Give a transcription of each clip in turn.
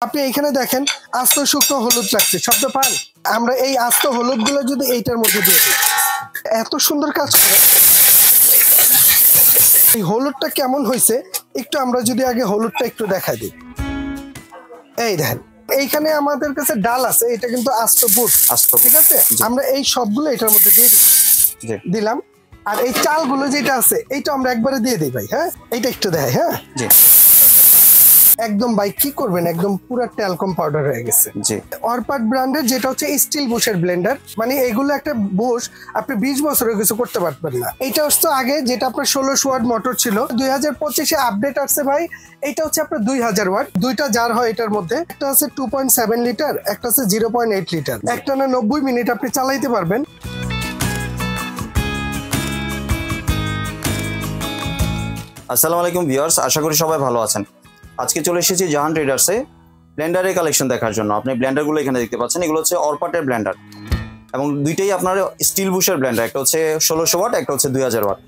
আপনি এখানে দেখেন আস্ত শুকনো হলুদ রাখছি, শব্দ পান? আমরা এই আস্ত হলুদ গুলো যদি এইটার মধ্যে দিয়ে দিই, এত সুন্দর কাজ করে। এই হলুদটা কেমন হয়েছে একটু আমরা যদি আগে হলুদটা একটু দেখাই দিই। এই দেখেন এইখানে আমাদের কাছে ডাল আছে, এটা কিন্তু আস্ত বুট, ঠিক আছে? আমরা এই সবগুলো এটার মধ্যে দিয়ে দিলাম। আর এই চালগুলো যেটা আছে এইটা আমরা একবারে দিয়ে দিই ভাই। হ্যাঁ, এইটা একটু দেখাই। হ্যাঁ, একদম ভাই কি করবেন, একদম পুরো ট্যালকম পাউডার হয়ে গেছে। অরপাট ব্র্যান্ডের যেটা হচ্ছে স্টিল বুশের ব্লেন্ডার, মানে এগুলো একটা বুশ আপনি 20 বছরের কিছু করতে পারবেন না। এটা হচ্ছে আগে যেটা আপনার 1600 ওয়াট মোটর ছিল, 2025-এ আপডেট আসছে ভাই। এটা হচ্ছে আপনার 2000 ওয়াট, দুইটা জার হয় এটার মধ্যে। একটা আছে 2.7 লিটার, একটা আছে 0.8 লিটার। একটানা 90 মিনিট আপনি চালাইতে পারবেন। আসসালামু আলাইকুম ভিউয়ার্স, আশা করি সবাই ভালো আছেন। আজকে চলে এসেছি জাহান ট্রেডার্সে ব্লেন্ডারের কালেকশন দেখার জন্য। আপনি ব্লেন্ডারগুলো এখানে দেখতে পাচ্ছেন, এগুলো হচ্ছে অরপাটের ব্লেন্ডার এবং দুইটাই আপনার স্টিল বুশের ব্লেন্ডার। একটা হচ্ছে 1600 ওয়াট, একটা হচ্ছে 2000 ওয়াট।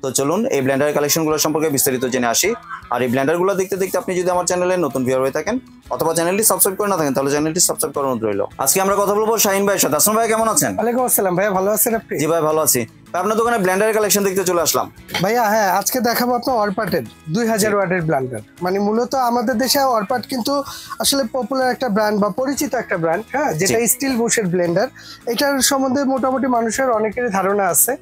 তো চলুন এই ব্লেন্ডারের কালেকশনগুলো সম্পর্কে বিস্তারিত জেনে আসি। আর এই ব্লেন্ডারগুলো দেখতে দেখতে আপনি যদি আমার চ্যানেলে নতুন ভিউয়ার হয়ে থাকেন অথবা চ্যানেলটি সাবস্ক্রাইব করে না থাকেন তাহলে চ্যানেলটি সাবস্ক্রাইব করার অনুরোধ রইল। আজকে আমরা কথা বলবো শাহিন ভাইয়ের সাথে। আসসালামু ভাই, কেমন আছেন? ওয়ালাইকুম আসসালাম ভাইয়া, ভালো আছেন আপনি? জি ভাই, ভালো আছি। আপনার দোকানে ব্লেন্ডারের কালেকশন দেখতে চলে আসলাম ভাইয়া। হ্যাঁ, আজকে দেখাবো আপনার অরপাটের 2000 ওয়াটের ব্লেন্ডার। মানে মূলত আমাদের দেশে অরপাট কিন্তু আসলে পপুলার একটা ব্র্যান্ড বা পরিচিত একটা ব্র্যান্ড, হ্যাঁ, যেটা স্টিল বুশের ব্লেন্ডার। এটার সম্বন্ধে মোটামুটি মানুষের অনেকেরই ধারণা আছে,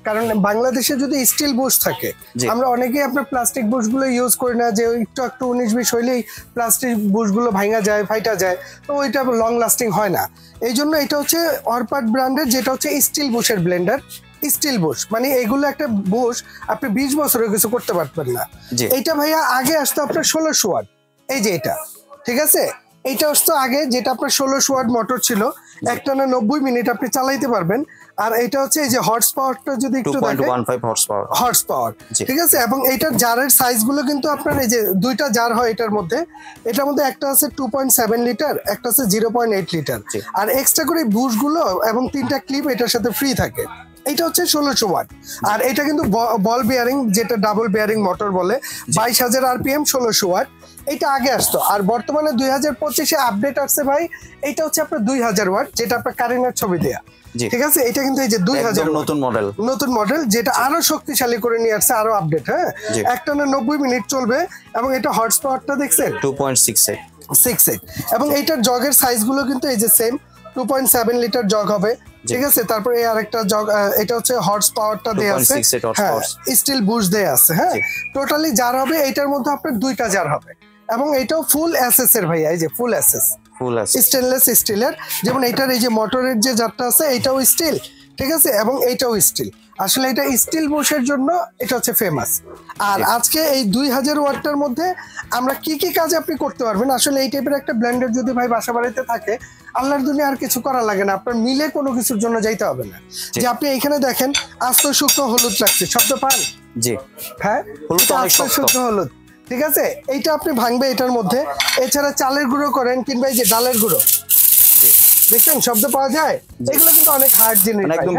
কারণ বাংলাদেশে যদি স্টিল বুশ থাকে, আমরা অনেকেই আপনার প্লাস্টিক বুশ গুলো ইউজ করি না, যে একটু 19-20 হইলেই প্লাস্টিক বুশ গুলো ভাঙা যায়, ফাইটা যায়, তো ওইটা লং লাস্টিং হয় না। এই জন্য এটা হচ্ছে অরপাট ব্র্যান্ডের, যেটা হচ্ছে স্টিল বুশের ব্লেন্ডার। স্টিল বুশ মানে এগুলো একটা বুশ আপনি 20 বছরের কিছু করতে পারবেন না। এইটা ভাইয়া আগে আসতো আপনার 1600 ওয়াট, এই যে এটা, ঠিক আছে? এইটা আসতো আগে যেটা আপনার 1600 ওয়াট মোটর ছিল, একটানা 90 মিনিট আপনি চালাইতে পারবেন। আর এটা হচ্ছে এই যে হর্স পাওয়ারটা যদি একটু দেখেন, 2.15 হর্স পাওয়ার, ঠিক আছে? এবং এইটার জারের সাইজ গুলো কিন্তু আপনার এই যে দুইটা জার হয় এটার মধ্যে একটা আছে 2.7 লিটার, একটা আছে 0.8 লিটার। আর এক্সট্রা করে বুশ গুলো এবং 3টা ক্লিপ এটার সাথে ফ্রি থাকে। এটা হচ্ছে 1600 ওয়াট। আর এটা কিন্তু বল বিয়ারিং, যেটা ডাবল বিয়ারিং মোটর বলে, 22,000 আরপিএম, 1600 ওয়াট। এটা আগে আসতো। আর বর্তমানে 2025-এ আপডেট আসছে ভাই, এটা হচ্ছে আপনার 2000 ওয়াট, যেটা আপনার কারেন্টের ছবি দেয়া, ঠিক আছে? এটা কিন্তু এই যে 2000 নতুন মডেল, যেটা আরো শক্তিশালী করে নিয়ে আসছে, আরো আপডেট। হ্যাঁ, একটানা 90 মিনিট চলবে। এবং এটা হর্স পাওয়ারটা দেখছেন 2.68, এবং এইটার জগের সাইজ গুলো কিন্তু এই যে সেম 2.7 লিটার জগ হবে, ঠিক আছে? তারপরে এই আরেকটা জগ, এটা হচ্ছে হর্স পাওয়ারটা দেয়া আছে, হ্যাঁ, স্টিল বুশ দেয়া আছে। হ্যাঁ, টোটালি জার হবে এইটার মধ্যে আপনার দুইটা জার হবে। এবং এটাও ফুল এসএস এর ভাইয়া, এই যে ফুল এসএস, স্টেনলেস স্টিলের। যেমন এটার এই যে মোটরের যে জারটা আছে এটাও স্টিল, ঠিক আছে? এবং এইটাও স্টিল। আসলে এটা স্টিল বুশের জন্য এটা হচ্ছে ফেমাস। আর আজকে এই 2000 ওয়াটটার মধ্যে আমরা কি কি কাজ আপনি করতে পারবেন, আসলে এই টাইপের একটা ব্লেন্ডার যদি ভাই বাসা বাড়িতে থাকে, আল্লাহর দুনিয়া আর কিছু করা লাগে না, আপনার মিলে কোনো কিছুর জন্য যাইতে হবে না। যে আপনি এখানে দেখেন আস্ত শুকনো হলুদ রাখছি, শব্দ পান? জি হ্যাঁ, আস্ত শুকনো হলুদ, ঠিক আছে? এইটা আপনি ভাঙবে এটার মধ্যে। এছাড়া চালের গুঁড়ো করেন কিংবা এই যে ডালের গুঁড়ো, দেখছেন শব্দ পাওয়া যায়? এগুলো কিন্তু অনেক হার্ড জিনিস, একদম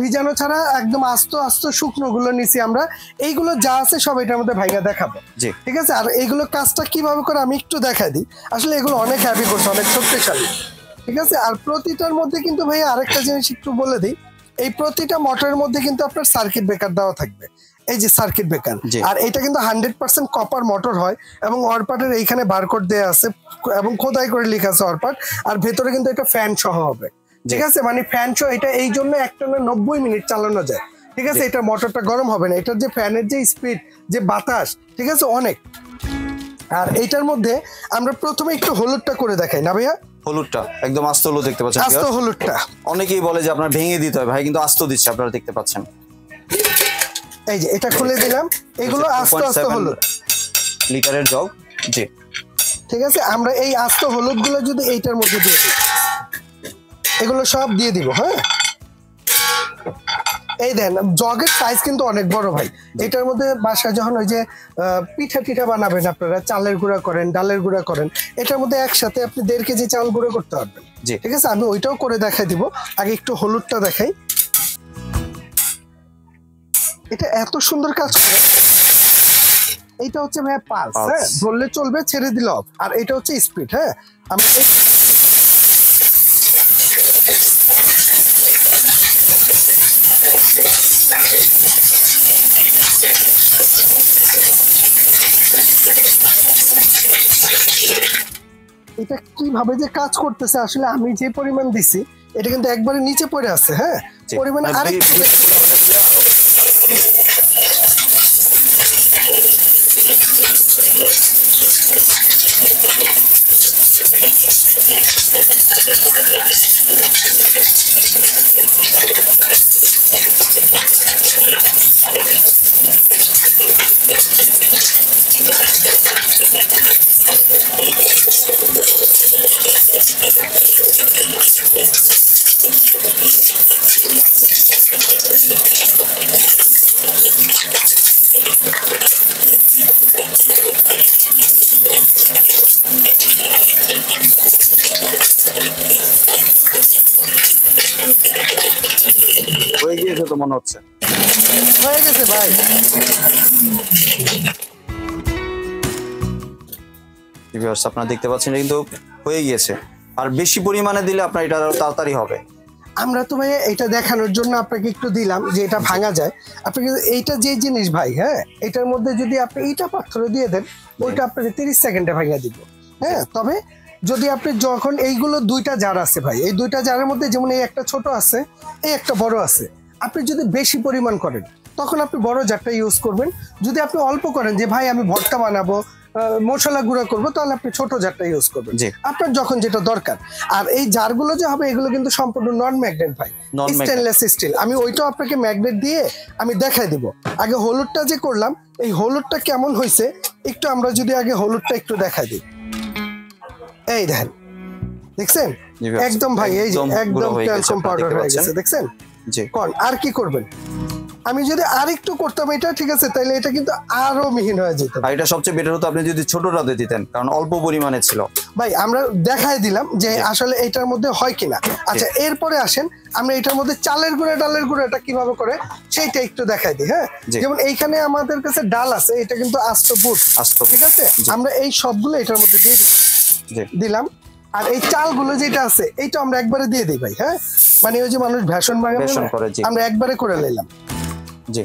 ভিজানো ছাড়া একদম আস্ত শুকনো গুলো নিছি আমরা। এইগুলো যা আছে সব এটার মধ্যে ভাইয়া দেখাবো, ঠিক আছে? আর এইগুলো কাজটা কিভাবে করে আমি একটু দেখাই দিই। আসলে এগুলো অনেক হ্যাভি করছে, অনেক শক্তিশালী, ঠিক আছে? আর প্রতিটার মধ্যে কিন্তু ভাইয়া আরেকটা জিনিস একটু বলে দিই, এই প্রতিটা মোটরের মধ্যে কিন্তু আপনার সার্কিট ব্রেকার দেওয়া থাকবে, এই যে সার্কিট ব্রেকার। আর এটা কিন্তু 100% কপার মোটর হয়, এবং অরপাটের এইখানে বারকোড দেয়া আছে এবং খোদাই করে লেখা আছে অরপাট। আর ভেতরে কিন্তু এটা ফ্যান সহ হবে, ঠিক আছে? মানে ফ্যান সহ এটা, এই জন্য একটানা 90 মিনিট চালানো যায়, ঠিক আছে? এটা মোটরটা গরম হবে না, এটার যে ফ্যানের যে স্পিড, যে বাতাস, ঠিক আছে, অনেক। আর এইটার মধ্যে আমরা প্রথমে একটু হলুদটা করে দেখাই না ভাইয়া? হলুদটা একদম আস্ত হলুদ দেখতে পাচ্ছেন, আস্ত হলুদটা। অনেকেই বলে যে আপনার ভেঙে দিতে হয়, ভাই কিন্তু আস্ত দিচ্ছে, আপনারা দেখতে পাচ্ছেন। এই যে এটা খুলে দিলাম, এগুলো আস্ত হলুদ লিটারের জগ, জি, ঠিক আছে? আমরা এই আস্ত হলুদ গুলো যদি এইটার মধ্যে দিয়ে দিই, এগুলো সব দিয়ে দিব। হ্যাঁ, এই দেন জগের সাইজ কিন্তু অনেক বড় ভাই। এটার মধ্যে বাসায় যখন ওই যে পিঠা বানাবেন, আপনারা চালের গুঁড়া করেন, ডালের গুঁড়া করেন, এটার মধ্যে একসাথে আপনি 1.5 কেজি চাল গুঁড়ো করতে পারবেন, ঠিক আছে? আমি ওইটাও করে দেখাই দিব। আগে একটু হলুদটা দেখাই। এটা এত সুন্দর কাজ করে, এটা হচ্ছে ভাই পালস, হ্যাঁ, ধরলে চলবে, ছেড়ে দিলে অফ। আর এটা হচ্ছে স্পিড। হ্যাঁ, আমরা এটা কিভাবে যে কাজ করতেছে আসলে আমি যে পরিমাণ দিছি এটা কিন্তু একবারে নিচে পড়ে আছে। হ্যাঁ, পরিমাণে আরেকটু হয়ে গিয়েছে তো মনে হচ্ছে। হয়ে গেছে ভাই। ভিউয়ার্স আপনারা দেখতে পাচ্ছেন এটা কিন্তু হয়ে গিয়েছে। আর বেশি পরিমাণে দিলে আপনার এটা আরো তাড়াতাড়ি হবে। আমরা তো ভাই এটা দেখানোর জন্য আপনাকে একটু দিলাম যে এটা ভাঙা যায়। আপনাকে এইটা যে জিনিস ভাই, হ্যাঁ, এটার মধ্যে যদি আপনি এইটা পাথরে দিয়ে দেন ওইটা আপনাকে 30 সেকেন্ডে ভাঙা দিব। হ্যাঁ, তবে যদি আপনি যখন এইগুলো দুইটা জার আছে ভাই, এই দুইটা জারের মধ্যে যেমন এই একটা ছোট আছে, এই একটা বড় আছে, আপনি যদি বেশি পরিমাণ করেন তখন আপনি বড় জারটা ইউজ করবেন। যদি আপনি অল্প করেন যে ভাই আমি ভর্তা বানাবো, মশলা গুঁড়া করবো, তাহলে আপনি ছোট জারটা ইউজ করবেন আপনার যখন যেটা দরকার। আর এই জারগুলো যে হবে এগুলো কিন্তু সম্পূর্ণ নন ম্যাগনেট ভাই, স্টেনলেস স্টিল। আমি ওইটাও আপনাকে ম্যাগনেট দিয়ে আমি দেখাই দিব। আগে হলুদটা যে করলাম, এই হলুদটা কেমন হয়েছে একটু আমরা যদি আগে হলুদটা একটু দেখাই দিই। এই দেখেন, দেখছেন একদম ভাই, এই যে একদম ট্যালকম পাউডার হয়ে গেছে, দেখছেন। কোন আর কি করবেন? আমি যদি আরেকটু করতাম এটা, ঠিক আছে, তাহলে এটা কিন্তু আরো মিহিন হয়ে যেত। আর এটা সবচেয়ে বেটার হতো আপনি যদি ছোটটাতে দিতেন, কারণ অল্প পরিমাণে ছিল। ভাই আমরা দেখাই দিলাম যে আসলে এটার মধ্যে হয় কিনা। আচ্ছা, এরপরে আসেন আমরা এটার মধ্যে চালের গুঁড়া ডালের গুঁড়াটা কিভাবে করে সেইটা একটু দেখাই দিই। হ্যাঁ, যেমন এইখানে আমাদের কাছে ডাল আছে, এটা কিন্তু আস্ত বুট, ঠিক আছে। আমরা এই সবগুলো এটার মধ্যে দিয়ে দিলাম। আর এই চালগুলো যেটা আছে এইটা আমরা একবারে দিয়ে দিই ভাই। হ্যাঁ, মানে ওই যে মানুষ ভেষণ বানায় আমরা একবারে করে নিলাম। জি,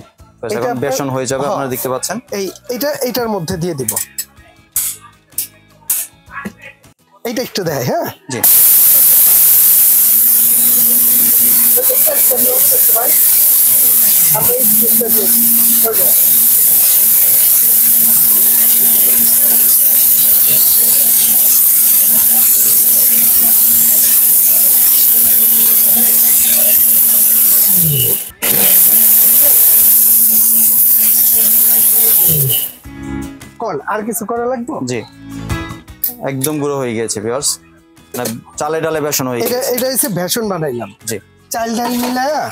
এখন বেসন হয়ে যাবে, আপনারা দেখতে পাচ্ছেন। এইটার মধ্যে দিয়ে দিব। এইটা একটু দেয়। হ্যাঁ, জি, আর কিছু করা লাগবে? জি, একদম গুঁড়ো হয়ে গেছে ভিউয়ার্স, চালে ডালে বেসন হয়ে গেছে। এটা হচ্ছে বেসন বানাইলাম। জি, চাল ডাল মিলায়া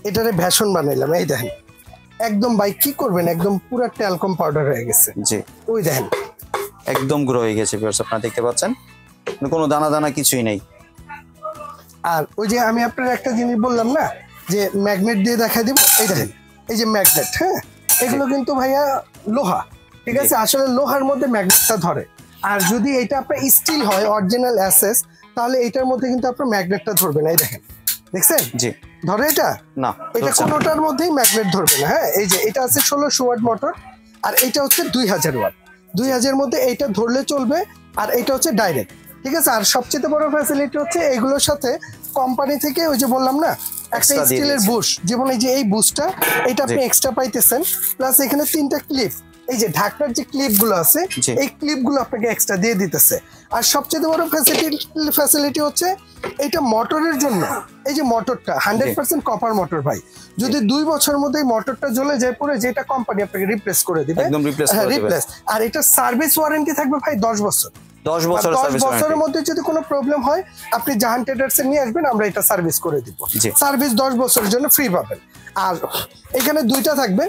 এটারে বেসন বানাইলাম। এই দেখেন একদম ভাই কি করবেন, একদম পুরো ট্যালকম পাউডার হয়ে গেছে। জি, ওই দেখেন একদম গুঁড়ো হয়ে গেছে ভিউয়ার্স, আপনারা দেখতে পাচ্ছেন, কোনো দানা দানা কিছুই নেই। আর ওই যে আমি আপনার একটা জিনিস বললাম না যে ম্যাগনেট দিয়ে দেখা দিব, এই দেখেন এই যে ম্যাগনেট। হ্যাঁ, এগুলো কিন্তু ভাইয়া লোহা, ঠিক আছে। আসলে লোহার মধ্যে ম্যাগনেটটা ধরে। আর যদি এটা আপনার স্টিল হয়, অরিজিনাল অ্যাসেস, তাহলে এটার মধ্যে কিন্তু আপনার ম্যাগনেটটা ধরবে না। এই দেখেন, দেখছেন? জি, ধরে এটা না, এটা কোনোটার মধ্যেই ম্যাগনেট ধরবে না। হ্যাঁ, এই যে এটা আছে 1600 ওয়াট মোটর, আর এটা হচ্ছে 2000 ওয়াট। 2000 মধ্যে এইটা ধরলে চলবে, আর এটা হচ্ছে ডাইরেক্ট, ঠিক আছে। আর সবচেয়ে বড় ফ্যাসিলিটি হচ্ছে এগুলোর সাথে কোম্পানি থেকে ওই যে বললাম না একটা স্টিলের বুশ, যেমন এই যে এই বুশটা, এটা আপনি এক্সট্রা পাইতেছেন। প্লাস এখানে 3টা ক্লিপ, এই যে ঢাকনার যে ক্লিপগুলো আছে এই ক্লিপগুলো আপনাকে এক্সট্রা দিয়ে দিতেছে। আর সবচেয়ে বড় ফ্যাসিলিটি হচ্ছে এটা মোটরের জন্য, এই যে মোটরটা 100% কপার মোটর ভাই। যদি 2 বছরের মধ্যে মোটরটা জ্বলে যায় পরে, যেটা কোম্পানি আপনাকে রিপ্লেস করে দিবে, একদম রিপ্লেস। আর এটা সার্ভিস ওয়ারেন্টি থাকবে ভাই 10 বছর। 10 বছরের মধ্যে যদি কোনো প্রবলেম হয় আপনি জাহান ট্রেডার্সে নিয়ে আসবেন, আমরা এটা সার্ভিস করে দিব। সার্ভিস 10 বছরের জন্য ফ্রি পাবেন। আর এখানে দুইটা থাকবে,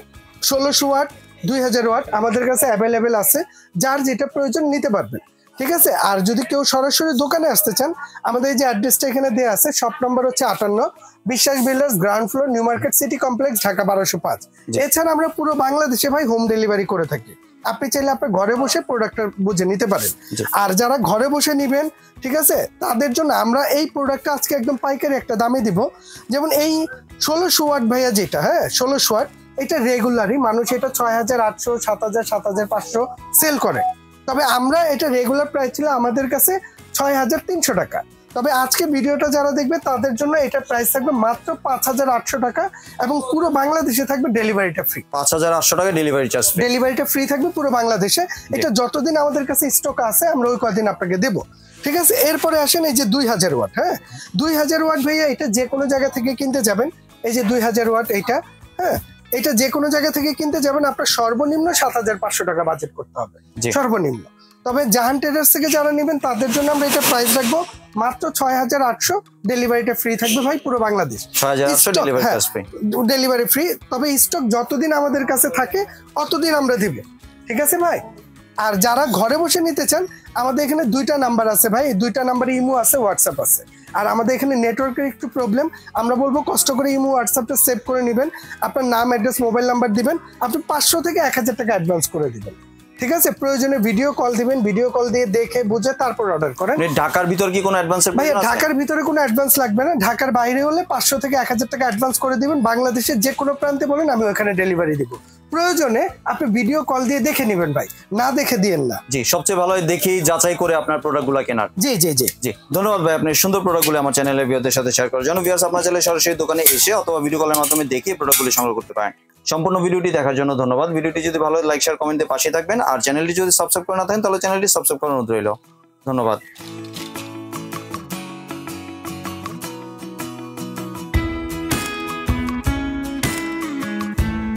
1600 ওয়াট, 2000 ওয়াট আমাদের কাছে অ্যাভেলেবেল আছে, যার যেটা প্রয়োজন নিতে পারবেন, ঠিক আছে। আর যদি কেউ সরাসরি দোকানে আসতে চান, আমাদের এই যে অ্যাড্রেসটা এখানে দেওয়া আছে, শপ নম্বর হচ্ছে 58, বিশ্বাস builders, ground floor, new market city complex, Dhaka 1205। এছাড়া আমরা পুরো বাংলাদেশে ভাই হোম ডেলিভারি করে থাকি। আপনি চাইলে আপনার ঘরে বসে প্রোডাক্টটা বুঝে নিতে পারেন। আর যারা ঘরে বসে নেবেন, ঠিক আছে, তাদের জন্য আমরা এই প্রোডাক্টটা আজকে একদম পাইকারি একটা দামে দিব। যেমন এই 1600 ওয়াট ভাইয়া যেটা, হ্যাঁ 1600 ওয়াট, এটা রেগুলারই মানুষ এটা 6800, 7000, 7500 সেল করে। তবে আমরা এটা রেগুলার প্রাইস ছিল আমাদের কাছে 6300 টাকা। তবে আজকে ভিডিওটা যারা দেখবে তাদের জন্য এটা প্রাইস থাকবে মাত্র 5800 টাকা, এবং পুরো বাংলাদেশে থাকবে ডেলিভারিটা ফ্রি। 5800 টাকা ডেলিভারি চার্জ, ডেলিভারিটা ফ্রি থাকবে পুরো বাংলাদেশে। এটা যতদিন আমাদের কাছে স্টক আছে আমরা ওই কদিন আপনাকে দেবো, ঠিক আছে। এরপরে আসেন এই যে 2000 ওয়াট, হ্যাঁ 2000 ওয়াট ভাইয়া, এটা যে কোনো জায়গা থেকে কিনতে যাবেন, এই যে 2000 ওয়াট এইটা, হ্যাঁ এটা যে কোনো জায়গা থেকে কিনতে যাবেন আপনার সর্বনিম্ন 7500 টাকা বাজেট করতে হবে, সর্বনিম্ন। তবে জাহান ট্রেডার্স থেকে যারা নেবেন তাদের জন্য আমরা এটা প্রাইস রাখবো মাত্র 6800, ডেলিভারিটা ফ্রি থাকবে ভাই পুরো বাংলাদেশ, 6800 ডেলিভারি ফ্রি। তবে স্টক যতদিন আমাদের কাছে থাকে অতদিন আমরা দিব, ঠিক আছে ভাই। আর যারা ঘরে বসে নিতে চান, আমাদের এখানে 2টা নাম্বার আছে ভাই, এই 2টা নাম্বারে ইমো আছে, হোয়াটসঅ্যাপ আছে। আর আমাদের এখানে নেটওয়ার্কের একটু প্রবলেম, আমরা বলবো কষ্ট করে ইমো হোয়াটসঅ্যাপটা সেভ করে নেবেন, আপনার নাম, অ্যাড্রেস, মোবাইল নাম্বার দিবেন, আপনি 500 থেকে 1000 টাকা অ্যাডভান্স করে দিবেন, ঠিক আছে। প্রয়োজনে ভিডিও কল দিবেন, ভিডিও কল দিয়ে দেখে বুঝে তারপর অর্ডার করেন। ঢাকার ভিতর কি কোনো অ্যাডভান্সের ভাই? ঢাকার ভিতরে কোনো অ্যাডভান্স লাগবে না, ঢাকার বাইরে হলে 500 থেকে 1000 টাকা অ্যাডভান্স করে দিবেন। বাংলাদেশের যে কোনো প্রান্তে বলেন, আমি ওখানে ডেলিভারি দিব। প্রয়োজনে আপনি ভিডিও কল দিয়ে দেখে নেবেন ভাই, না দেখে দিয়েন না। জি, সবচেয়ে ভালো হয় দেখি যাচাই করে আপনার প্রোডাক্টগুলো কেনার। জি জি জি জি, ধন্যবাদ ভাই আপনার সুন্দর প্রোডাক্টগুলো আমার চ্যানেলের ভিউয়ারদের সাথে শেয়ার করার জন্য। ভিউয়ার্স, আপনারা চাইলে সরাসরি দোকানে এসে অথবা ভিডিও কলের মাধ্যমে দেখে প্রোডাক্টগুলো সংগ্রহ করতে পারেন। সম্পূর্ণ ভিডিওটি দেখার জন্য ধন্যবাদ। ভিডিওটি যদি ভালো লাইক, শেয়ার, কমেন্টে পাশে থাকবেন। আর চ্যানেলটি যদি সাবস্ক্রাইব করে না থাকেন তাহলে চ্যানেলটি সাবস্ক্রাইব করার অনুরোধ রইল। ধন্যবাদ।